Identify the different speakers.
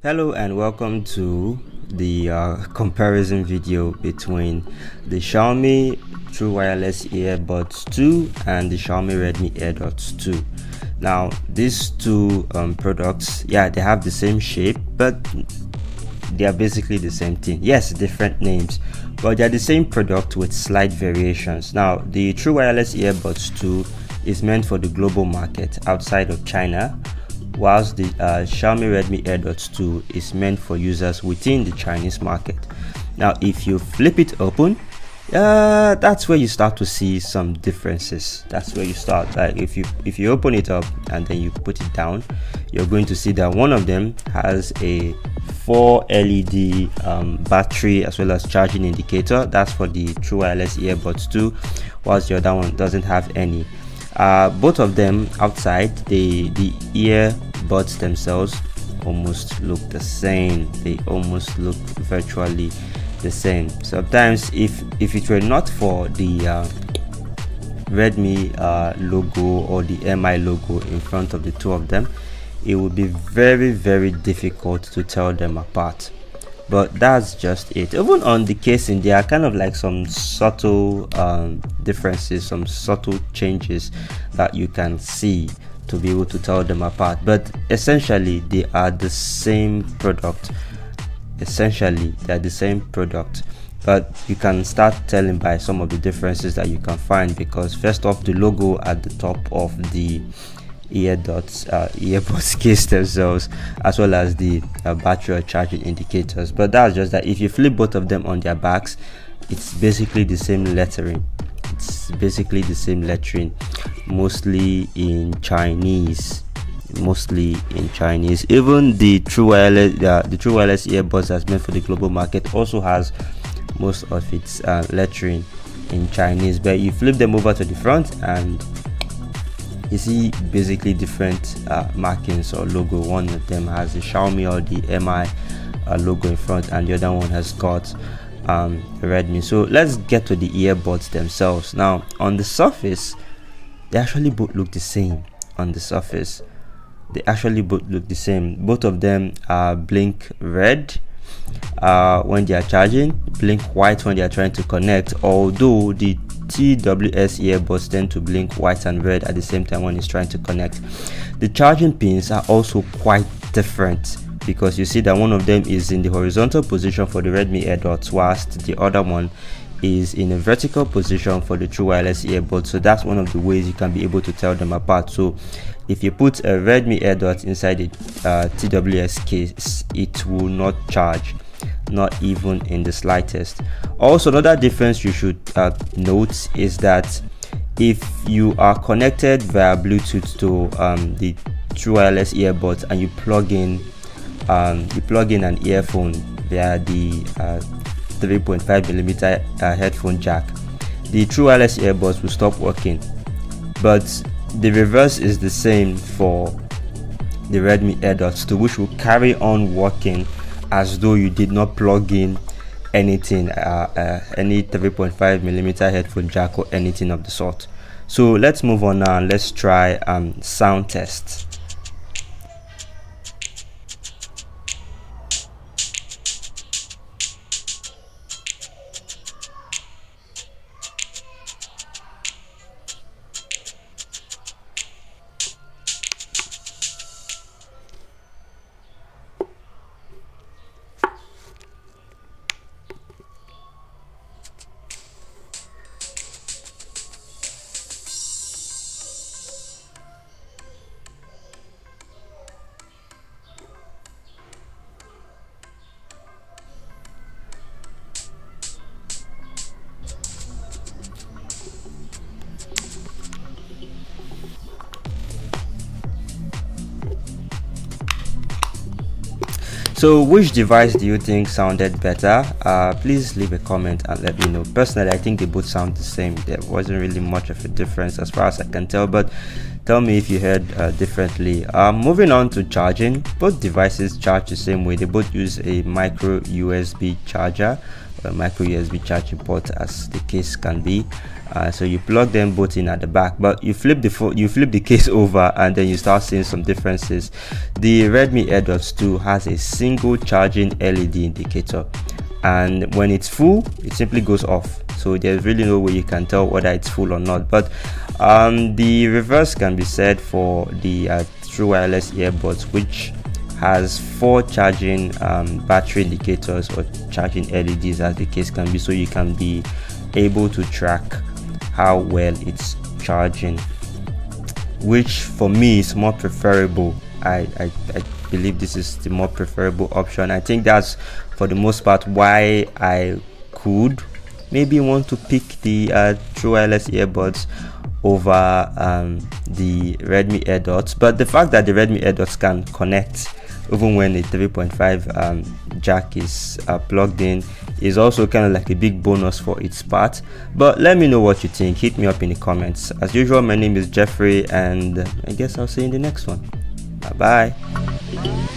Speaker 1: Hello and welcome to the comparison video between the Xiaomi True Wireless Earbuds 2 and the Xiaomi Redmi Airdots 2. Now these two products, yeah, they have the same shape, but they are basically the same thing. Yes, different names, but they're the same product with slight variations. Now the True Wireless Earbuds 2 is meant for the global market outside of China, whilst the Xiaomi Redmi Airdots 2 is meant for users within the Chinese market. Now if you flip it open, that's where you start to see some differences. That's where you start, like if you open it up and then you put it down, you're going to see that one of them has a 4 LED battery as well as charging indicator. That's for the True Wireless Earbuds 2, whilst the other one doesn't have any. Both of them outside, the earbuds themselves almost look the same. They almost look virtually the same. Sometimes if it were not for the Redmi logo or the MI logo in front of the two of them, it would be very difficult to tell them apart. But that's just it. Even on the casing, there are kind of like some subtle differences, some subtle changes that you can see to be able to tell them apart. But essentially they are the same product. But you can start telling by some of the differences that you can find, because first off, the logo at the top of the earbuds case themselves, as well as the battery or charging indicators. But that's just that if you flip both of them on their backs, it's basically the same lettering. Mostly in Chinese. Even the True Wireless earbuds that's meant for the global market also has most of its lettering in Chinese. But you flip them over to the front and you see basically different markings or logo. One of them has the Xiaomi or the MI logo in front, and the other one has got Redmi. So let's get to the earbuds themselves. Now on the surface, they actually both look the same. Both of them blink red when they are charging, blink white when they are trying to connect, although the TWS earbuds tend to blink white and red at the same time when it's trying to connect. The charging pins are also quite different, because you see that one of them is in the horizontal position for the Redmi Airdots, whilst the other one is in a vertical position for the True Wireless earbuds. So that's one of the ways you can be able to tell them apart. So if you put a Redmi Airdots inside the TWS case, it will not charge, not even in the slightest. Also, another difference you should note is that if you are connected via Bluetooth to the True Wireless earbuds and you plug in an earphone via the 3.5mm headphone jack, the True Wireless earbuds will stop working. But the reverse is the same for the Redmi Airdots 2, which will carry on working as though you did not plug in anything, any 3.5mm headphone jack or anything of the sort. So let's move on now and let's try sound tests. So which device do you think sounded better? Please leave a comment and let me know. Personally, I think they both sound the same. There wasn't really much of a difference as far as I can tell, but tell me if you heard differently. Moving on to charging, both devices charge the same way. They both use a micro USB charger, micro USB charging port, as the case can be. So you plug them both in at the back, but you flip the case over and then you start seeing some differences. The Redmi Airdots 2 has a single charging LED indicator, and when it's full it simply goes off, so there's really no way you can tell whether it's full or not. But the reverse can be said for the true wireless earbuds, which has 4 charging battery indicators or charging LEDs, as the case can be, so you can be able to track how well it's charging, which for me is more preferable. I believe this is the more preferable option. I think that's for the most part why I could maybe want to pick the true wireless earbuds over the Redmi Airdots. But the fact that the Redmi Airdots can connect even when the 3.5 jack is plugged in is also kind of like a big bonus for its part. But let me know what you think. Hit me up in the comments. As usual, my name is Jeffrey, and I guess I'll see you in the next one. Bye bye.